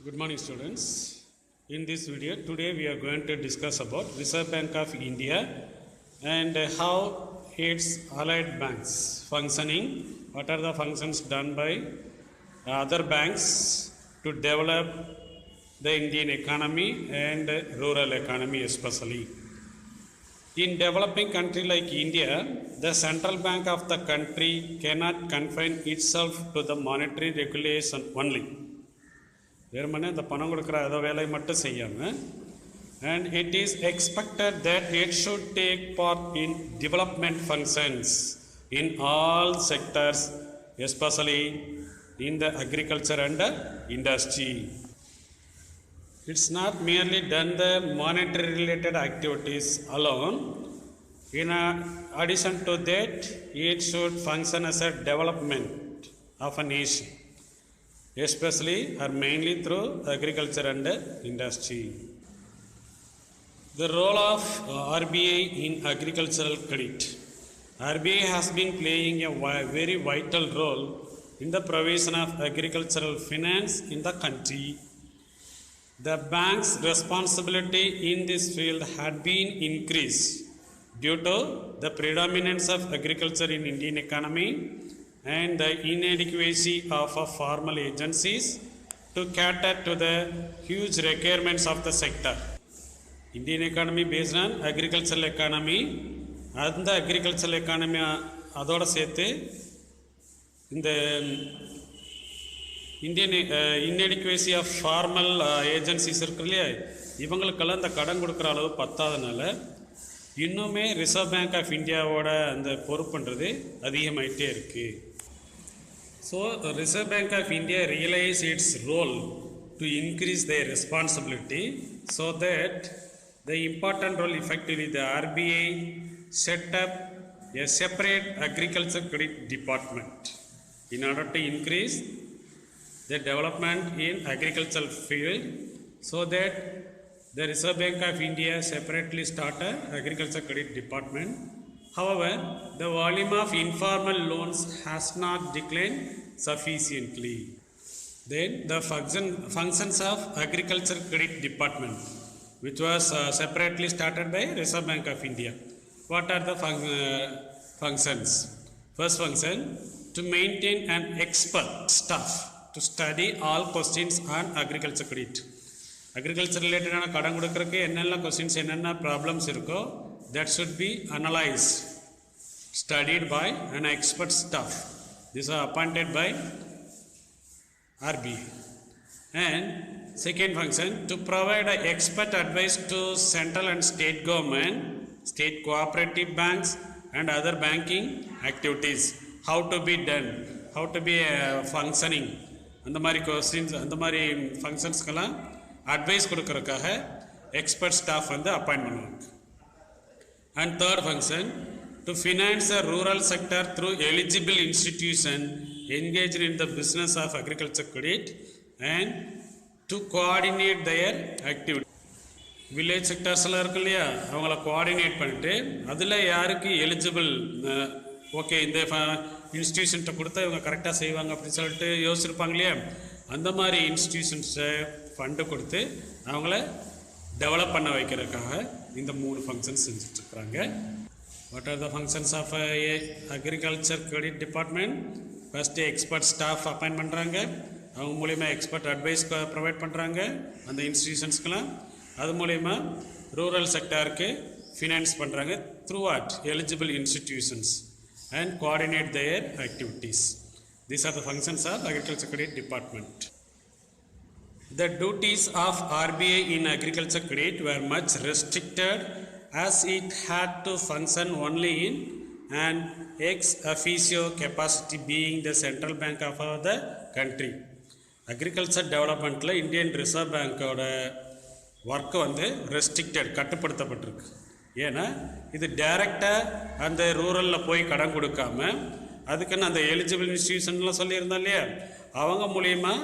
Good morning, students. In this video, today we are going to discuss about Reserve Bank of India and how its allied banks functioning. What are the functions done by other banks to develop the Indian economy and rural economy especially. In developing country like India, the central bank of the country cannot confine itself to the monetary regulation only. வெறுமனே இந்த பணம் கொடுக்குற அதை வேலையை மட்டும் செய்யாமல் and it is expected that it should take part in development functions in all sectors, especially in the agriculture and industry. It's not merely done the monetary related activities alone. In addition to that, it should function as a development of a nation, especially or mainly through agriculture and industry. The role of RBI in agricultural credit. RBI has been playing a very vital role in the provision of agricultural finance in the country. The bank's responsibility in this field had been increased due to the predominance of agriculture in Indian economy and the inadequacy of formal agencies to cater to the huge requirements of the sector. Indian economy based on agricultural economy. அந்த agricultural economy அதோட சேர்த்து இந்த Indian inadequacy of formal agencies இருக்கு இல்லையா, இவங்களுக்கெல்லாம் இந்த கடன் கொடுக்குற அளவு பத்தாதனால இன்னுமே ரிசர்வ் பேங்க் ஆஃப் இந்தியாவோட அந்த பொறுப்புன்றது அதிகமாயிட்டே இருக்குது. So, Reserve Bank of India realized its role to increase their responsibility so that the important role effectively the RBI set up a separate agriculture credit department in order to increase the development in agricultural field, so that the Reserve Bank of India separately started agriculture credit department. However, the volume of informal loans has not declined sufficiently. Then the functions of agriculture credit department, which was separately started by Reserve Bank of India. What are the functions? First function, to maintain an expert staff to study all questions on agriculture credit. Agriculture related ஆன கடன் கொடுக்கறதுக்கு என்னென்ன questions என்னென்ன problems இருக்கோ that should be analyzed, studied by an expert staff. These are appointed by RBI. And second function, to provide expert advice to central and state government, state cooperative banks and other banking activities, how to be done, how to be functioning. அந்த மாதிரி questions அந்த மாதிரி ஃபங்க்ஷன்ஸ்க்கெல்லாம் advice கொடுக்கறதுக்காக expert staff வந்து appoint பண்ணுவாங்க. And third function, to finance the rural sector through eligible institution engaged in the business of agriculture credit and to coordinate their activity. Village sectorsலாம் இருக்கு இல்லையா, அவங்கள கோஆர்டினேட் பண்ணிட்டு அதில் யாருக்கு எலிஜிபிள், ஓகே இந்த இன்ஸ்டிடியூஷன்கிட்ட கொடுத்தா இவங்க கரெக்டாக செய்வாங்க அப்படின்னு சொல்லிட்டு யோசிச்சிருப்பாங்க இல்லையா, அந்த மாதிரி இன்ஸ்டிடியூஷன்ஸை ஃபண்டு கொடுத்து அவங்கள டெவலப் பண்ண வைக்கிறதுக்காக இந்த மூணு ஃபங்க்ஷன்ஸ் செஞ்சுட்ருக்குறாங்க. What are the functions of agriculture credit department? First expert staff appoint பண்ணுறாங்க, அவங்க மூலயமா எக்ஸ்பர்ட் அட்வைஸ் ப்ரொவைட் பண்ணுறாங்க அந்த இன்ஸ்டிடியூஷன்ஸ்க்கெலாம். அது மூலயமா ரூரல் செக்டாருக்கு ஃபினான்ஸ் பண்ணுறாங்க through what eligible institutions and coordinate their activities. These are the functions of agriculture credit department. The duties of RBI in agriculture credit were much restricted as it had to function only in an ex officio capacity, being the central bank of the country. Agriculture development la Indian Reserve Bank oda work வந்து restricted, கட்டுப்படுத்தப்பட்டிருக்கு. ஏன்னா இது டைரெக்டாக அந்த ரூரலில் போய் கடன் கொடுக்காம அதுக்குன்னு அந்த எலிஜிபிள் இன்ஸ்டிடியூஷன்லாம் சொல்லியிருந்தோம் இல்லையா, அவங்க மூலயமா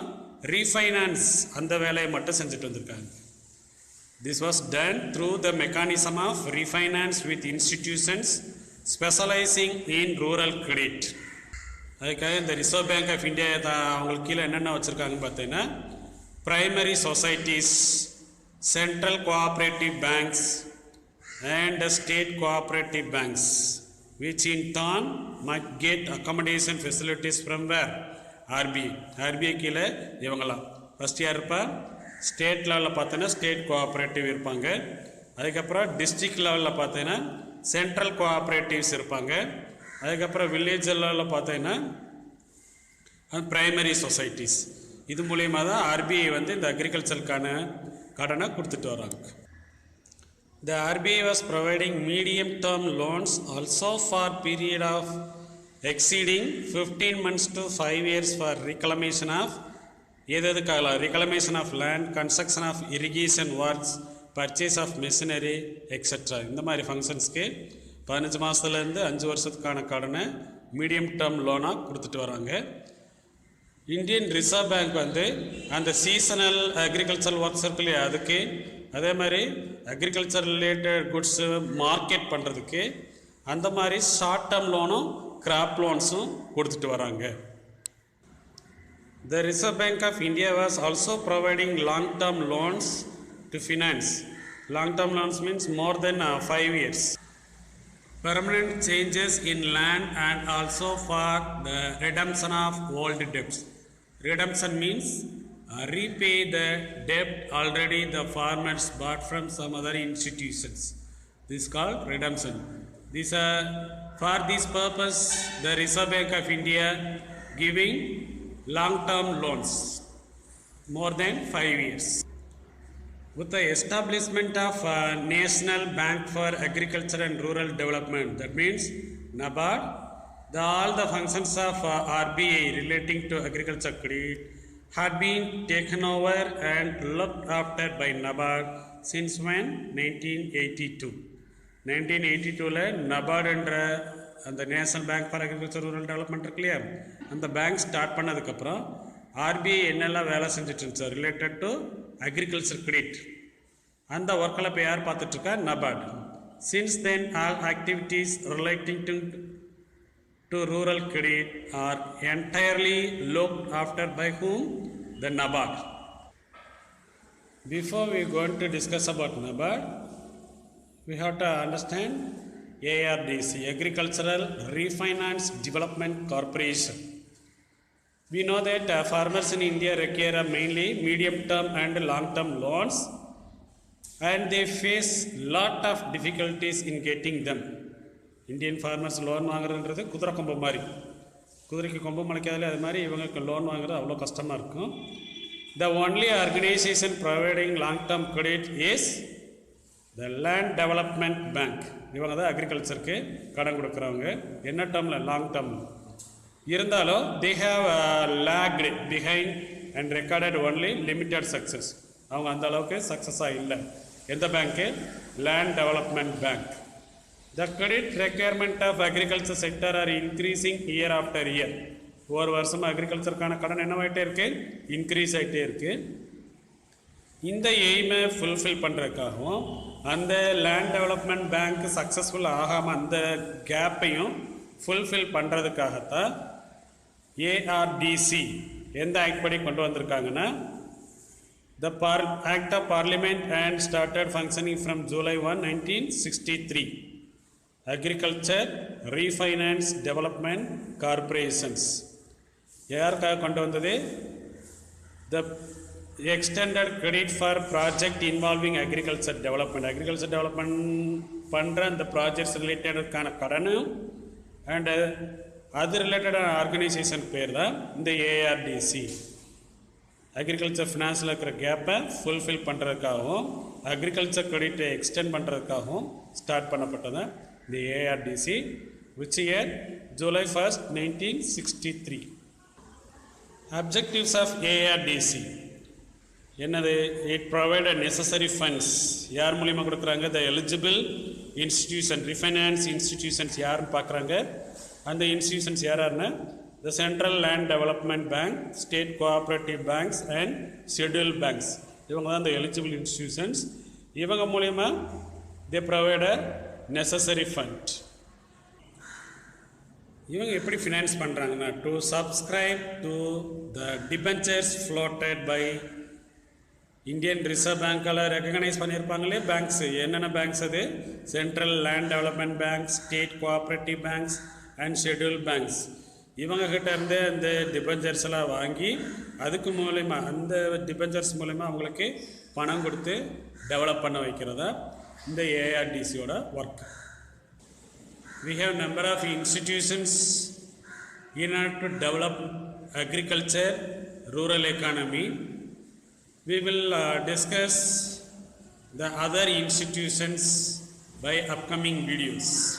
ரீஃபைனான்ஸ் அந்த வேலையை மட்டும் செஞ்சுட்டு வந்திருக்காங்க. This was done through the mechanism of refinance with institutions specialising in rural credit. அதுக்காக இந்த ரிசர்வ் பேங்க் ஆஃப் இந்தியா அவங்களுக்கு கீழே என்னென்ன வச்சுருக்காங்கன்னு பார்த்தீங்கன்னா, primary societies, central cooperative banks, and state cooperative banks, which in turn might get accommodation facilities from where? RBI. RBI கீழே இவங்களாம் first யார் இருப்பா? ஸ்டேட் லெவலில் பார்த்தீங்கன்னா ஸ்டேட் கோஆப்ரேட்டிவ் இருப்பாங்க. அதுக்கப்புறம் டிஸ்ட்ரிக்ட் லெவலில் பார்த்தீங்கன்னா சென்ட்ரல் கோஆப்ரேட்டிவ்ஸ் இருப்பாங்க. அதுக்கப்புறம் வில்லேஜ் லெவலில் பார்த்தீங்கன்னா பிரைமரி சொசைட்டிஸ். இது மூலயமா தான் ஆர்பிஐ வந்து இந்த அக்ரிகல்ச்சருக்கான கடனை கொடுத்துட்டு வராங்க. The RBI was providing medium term loans also for period of exceeding 15 months to 5 years for reclamation of reclamation of land, construction of irrigation works, purchase of machinery, etc. இந்த மாதிரி ஃபங்க்ஷன்ஸ்க்கு 15 மாதத்துலேருந்து 5 வருஷத்துக்கான கடனை மீடியம் டேர்ம் லோனாக கொடுத்துட்டு வராங்க. Indian reserve bank வந்து அந்த seasonal agriculture works இருக்கு இல்லையா, அதுக்கு அதே மாதிரி அக்ரிகல்ச்சர் ரிலேட்டட் குட்ஸு மார்க்கெட் பண்ணுறதுக்கு அந்த மாதிரி ஷார்ட் டேர்ம் லோனும் கிராப் லோன்ஸும் கொடுத்துட்டு வராங்க. The Reserve Bank of India was also providing long-term loans to finance. Long-term loans means more than 5 years. Permanent changes in land and also for the redemption of old debts. Redemption means repay the debt already the farmers bought from some other institutions. This is called redemption. For this purpose, the Reserve Bank of India giving long-term loans more than 5 years. With the establishment of National Bank for Agriculture and Rural Development, that means NABARD, all the functions of RBI relating to agriculture credit had been taken over and looked after by NABARD since when? 1982. 1982 NABARD என்ற அந்த national bank for agriculture rural development இருக்கு இல்லையா, அந்த bank start பண்ணதுக்கப்புறம் RBI என்னெல்லாம் வேலை செஞ்சுட்டு இருந்துச்சு ரிலேட்டட் டு அக்ரிகல்ச்சர் கிரெடிட், அந்த ஒர்க்கில் இப்போ யார் பார்த்துட்ருக்கா? NABARD. Since then, all activities relating to rural credit are entirely looked after by whom? The NABARD. Before we go on to discuss about NABARD, we have to understand ARDC, Agricultural Refinance Development Corporation. We know that farmers in India require mainly medium term and long term loans, and they face lot of difficulties in getting them. Indian farmers loan வாங்குறதுன்றது குதிரை கொம்பு மாதிரி, குதிரைக்கு கொம்பு முளைக்காதுல அது மாதிரி இவங்களுக்கு loan வாங்குறது அவ்வளோ கஷ்டமாக இருக்கும். The only organisation providing long term credit is the land development bank. இவங்க தான் அக்ரிகல்ச்சருக்கு கடன் கொடுக்குறவங்க. என்ன டேர்மில்? லாங் டேர்மில். இருந்தாலும் they have lagged behind and recorded only limited success. அவங்க அந்த அளவுக்கு சக்ஸஸாக இல்லை. எந்த பேங்க்கு? Land development bank. The credit requirement of agriculture sector are increasing year after year. ஒவ்வொரு வருஷமாக அக்ரிகல்ச்சருக்கான கடன் என்னவாயிட்டே இருக்குது? இன்க்ரீஸ் ஆகிட்டே இருக்குது. இந்த எய்மை ஃபுல்ஃபில் பண்ணுறதுக்காகவும் அந்த லேண்ட் டெவலப்மெண்ட் பேங்க் சக்ஸஸ்ஃபுல் ஆகாமல் அந்த கேப்பையும் ஃபுல்ஃபில் பண்ணுறதுக்காகத்தான் ஏஆர்டிசி எந்த ஆக்ட் படி கொண்டு வந்திருக்காங்கன்னா, the Act of Parliament and started functioning from July 1, 1963. Agriculture Refinance Development Corporations. யாருக்காக கொண்டு வந்தது? The extended credit for project involving agriculture development. Agriculture development பண்ணுற அந்த ப்ராஜெக்ட்ஸ் ரிலேட்டடுக்கான கடனும் அண்டு அது ரிலேட்டடான ஆர்கனைசேஷன் பேர் தான் இந்த ஏஆர்டிசி. அக்ரிகல்ச்சர் ஃபினான்ஸில் இருக்கிற கேப்பை ஃபுல்ஃபில் பண்ணுறதுக்காகவும் அக்ரிகல்ச்சர் கிரெடிட்டை எக்ஸ்டெண்ட் பண்ணுறதுக்காகவும் ஸ்டார்ட் பண்ணப்பட்டது இந்த ARDC. Which year? July 1st, 1963. Objectives of ARDC என்னது? It provide necessary funds. யார் மூலிமா கொடுக்குறாங்க? The eligible institution, refinance institutions யாருன்னு பார்க்குறாங்க. அந்த இன்ஸ்டிடியூஷன்ஸ் யாருன்னா the central land development bank, state cooperative banks and schedule banks. இவங்க தான் இந்த எலிஜிபிள் இன்ஸ்டிடியூஷன்ஸ். இவங்க மூலிமா they provide a necessary fund. இவங்க எப்படி ஃபினான்ஸ் பண்ணுறாங்கன்னா, to subscribe to the debentures floated by Indian reserve பேங்க்கால் ரெக்கக்னைஸ் பண்ணியிருப்பாங்களே பேங்க்ஸு, என்னென்ன பேங்க்ஸ் அது? Central land development banks, state cooperative banks and scheduled banks. இவங்கக்கிட்ட இருந்து அந்த டிபெஞ்சர்ஸ் எல்லாம் வாங்கி அதுக்கு மூலயமா அந்த டிபெஞ்சர்ஸ் மூலயமா அவங்களுக்கு பணம் கொடுத்து டெவலப் பண்ண வைக்கிறதா இந்த ஏஆர்டிசியோட work. We have number of institutions in order to develop agriculture, rural economy. We will discuss the other institutions by upcoming videos.